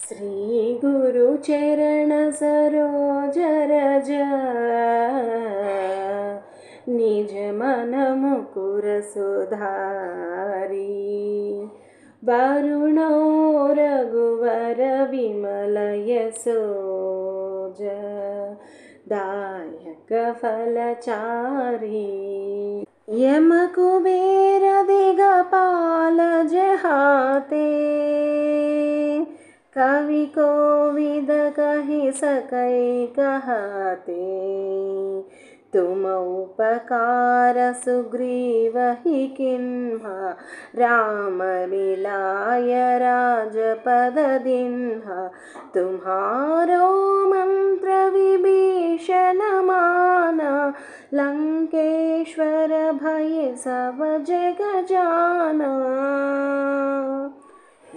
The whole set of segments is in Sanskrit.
श्री गुरु चरण सरोज रज निज मन मुकुर सुधारी वरुणो रघुवर विमल यशोज दायक फलचारी यम कुबेर दिगपाल जहाते कवि कोविद कहि सकै कहते तुम उपकार सुग्रीव ही किन्हा राम मिलाय राजपद दिन्हा तुम्हारो मंत्र विभीषण माना लंकेश्वर भय सब जग जाना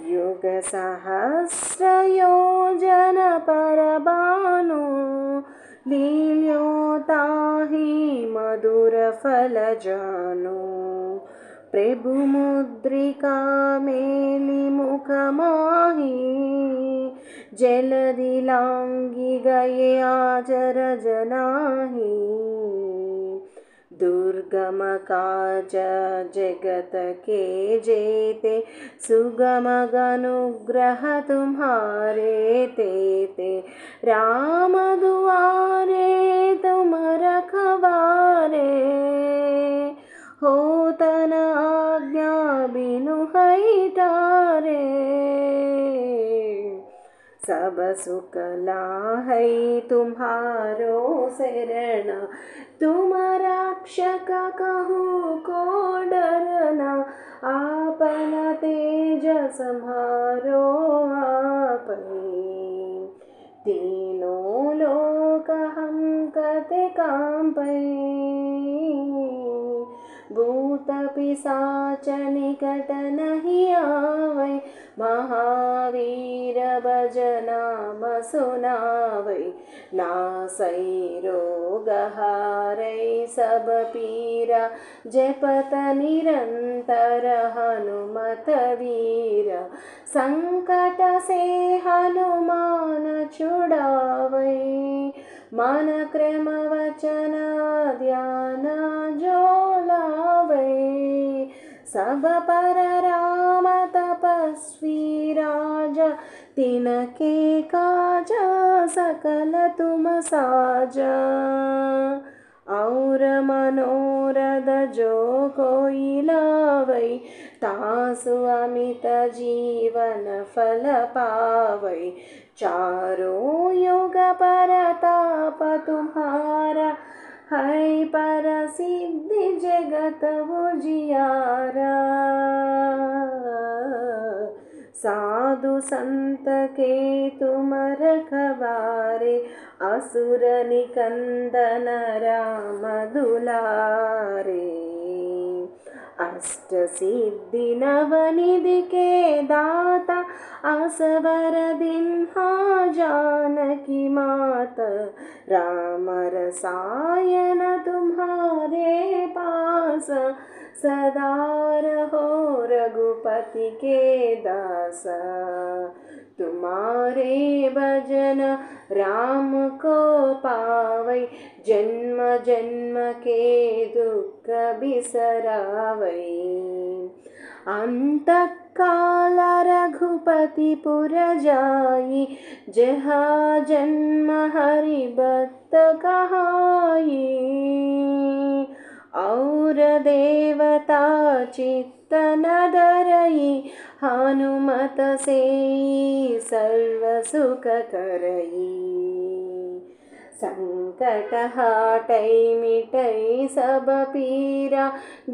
युग सहस्र योजन पर भानु लील्यो ताहि मधुर फल जानु प्रभु मुद्रिका मेलि मुख माही जलधि लांघि गए आजर जनाही दुर्गम काज जगत के जेते सुगम अनुग्रह तुम्हारे तेते राम दुआरे तुम रखवारे हो तन आज्ञा बिनु हैटारे सब सुख लाहै तुम्हारो शरण तुम रक्षक कहूँ को डरना आपन तेज सम्हारो आपै तीनों लोक हम कते कांपै भूत पिशाच निकट नहीं आवै महावीर भज नाम सुनावै नासै रोग हारै सब पीरा जपत निरंतर हनुमत वीरा संकट से हनुमान छुड़ावै मन क्रम वचन ध्यान जो लावै सब पर राम तपस्वी राजा तिनके काज सकल तुम साजा और मनोरथ जो कोई लावै तासु अमित जीवन फल पावै चारों युग परताप तुम्हारा है पर सिद्धि जगत उजियारा साधु संत के तुम रखवारे असुर निकंदन राम दुलारे अष्ट सिद्धि नवनिधि के दाता असवर दिन्हा जानकी मात राम रसायन तुम्हारे पास सदा रहो रघुपति के दास तुम्हारे भजन राम को पावै जन्म जन्म के दुख बिसरावै अंत काल रघुपति पुर जाई जहाँ जन्म हरि भक्त कहाई और देवता चित्त न डरई हनुमत से सर्व सुख करई संकट हाटै मिटै सब पीरा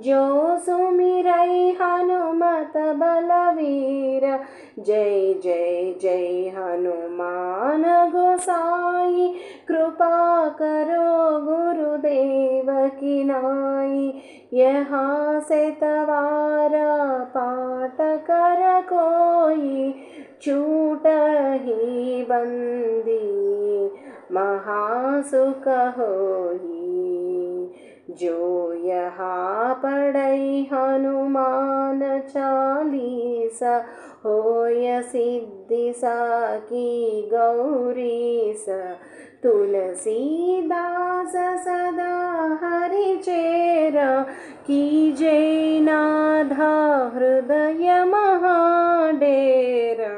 जो सुमिरै हनुमत बलवीरा जय जय जय हनुमान गोसाई कृपा करो गुरुदेव की नाई यहाँ से तवारा पाठ कर कोई छूट ही बंदी महासुख होई जो यहाँ पढ़ै हनुमान चालीसा, होय सिद्धि साकी गौरीस। तुलसीदास सदा हरिचेरा, कीजै नाथ हृदय महाडेरा।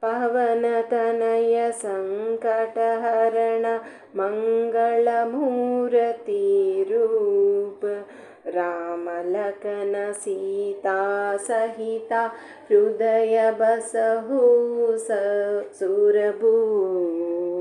पवन तनय संकटहरण, मंगल मूर्ति रूप। राम लखन सीता सहिता, हृदय बसहु सुरभूप।